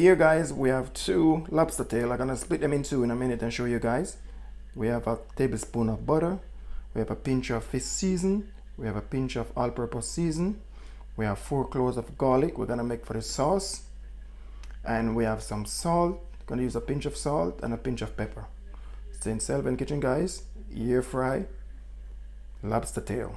here, guys, we have 2 lobster tail. I'm gonna split them in 2 in a minute and show you guys. We have a tablespoon of butter, we have a pinch of fish season, we have a pinch of all-purpose season, we have 4 cloves of garlic we're gonna make for the sauce, and we have some salt. Gonna use a pinch of salt and a pinch of pepper. It's in Selvin Kitchen, guys. Air fry lobster tail.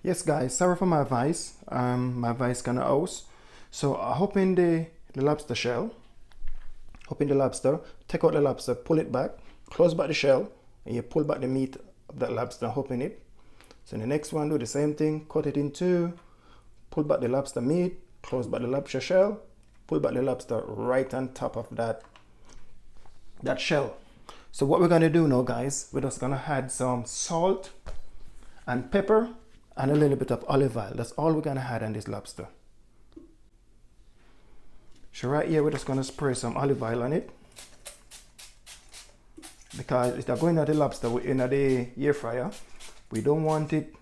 Yes, guys, sorry for my voice. My voice kind of hoarse. So I hop in the lobster shell, hop in the lobster, take out the lobster, pull it back, close back the shell, and you pull back the meat of that lobster, hop in it. So in the next one, do the same thing, cut it in 2, pull back the lobster meat, close back the lobster shell, pull back the lobster right on top of that shell. So what we're gonna do now, guys, we're just gonna add some salt and pepper and a little bit of olive oil. That's all we're gonna add on this lobster. So right here, we're just gonna spray some olive oil on it, because it's going at the lobster in the air fryer. We don't want it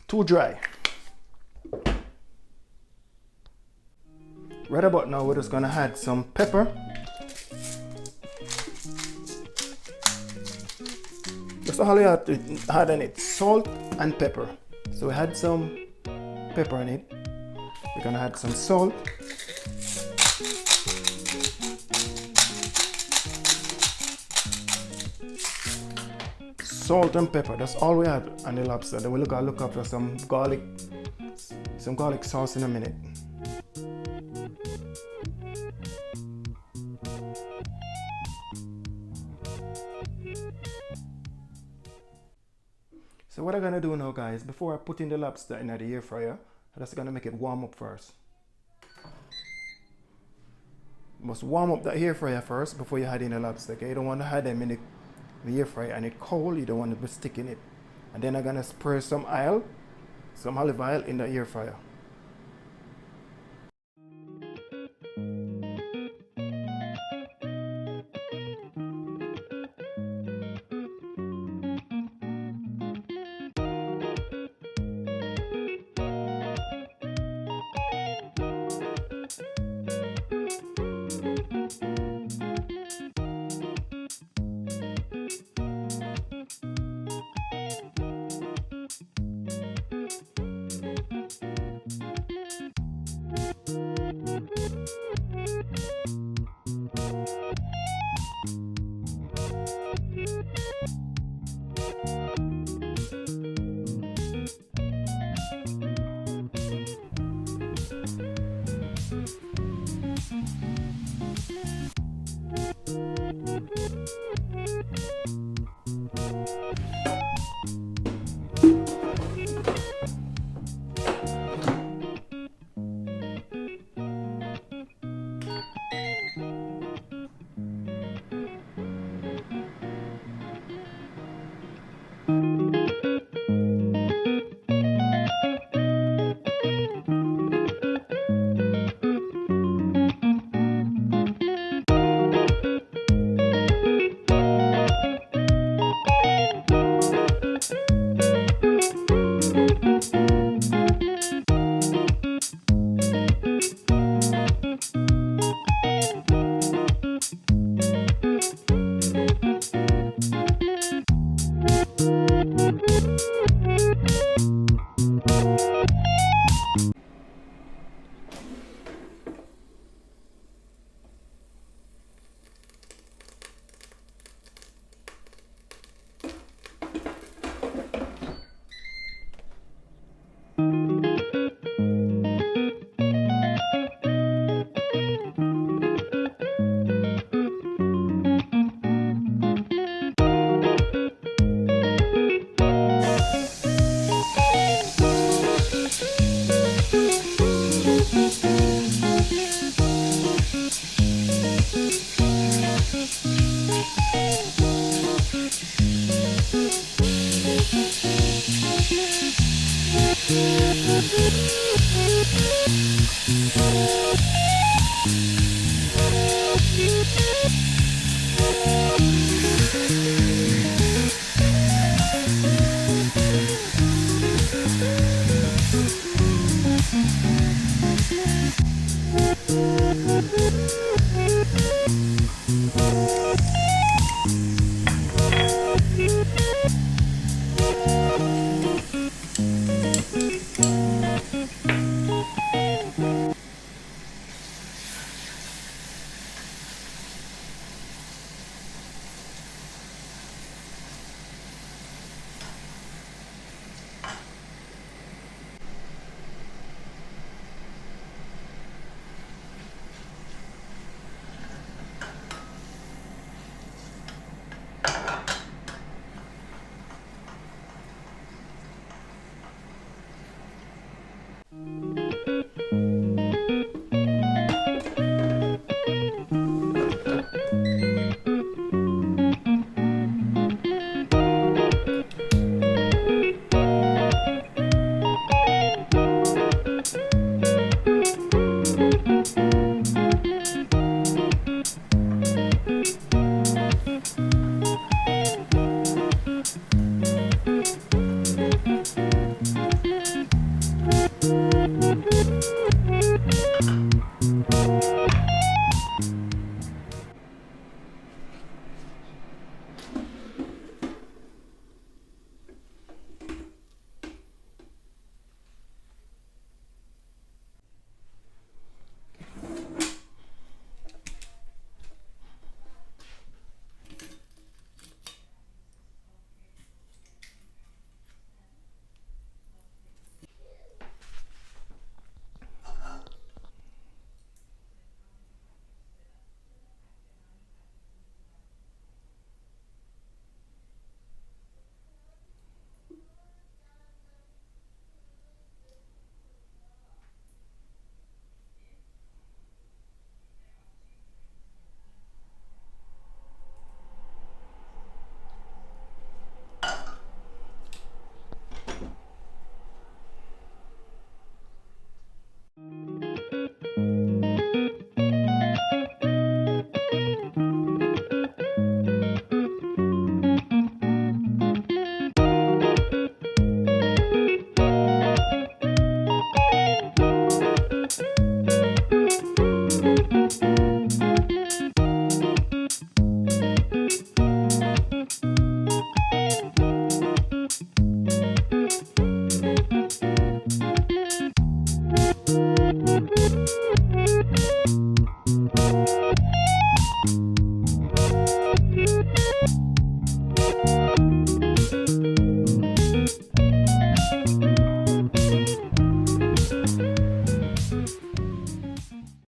too dry. Right about now, we're just gonna add some pepper. That's all you have to add in it, salt and pepper. So we had some pepper in it. We're gonna add some salt. Salt and pepper, that's all we have on the lobster. Then we'll look up for some garlic sauce in a minute. So what I'm gonna do now, guys, before I put in the lobster in the air fryer, I'm just gonna make it warm up first. You must warm up the air fryer first before you add in the lobster, okay? You don't want to add them in the air fryer and it's cold, you don't want to be sticking it. And then I'm gonna spray some olive oil in the air fryer.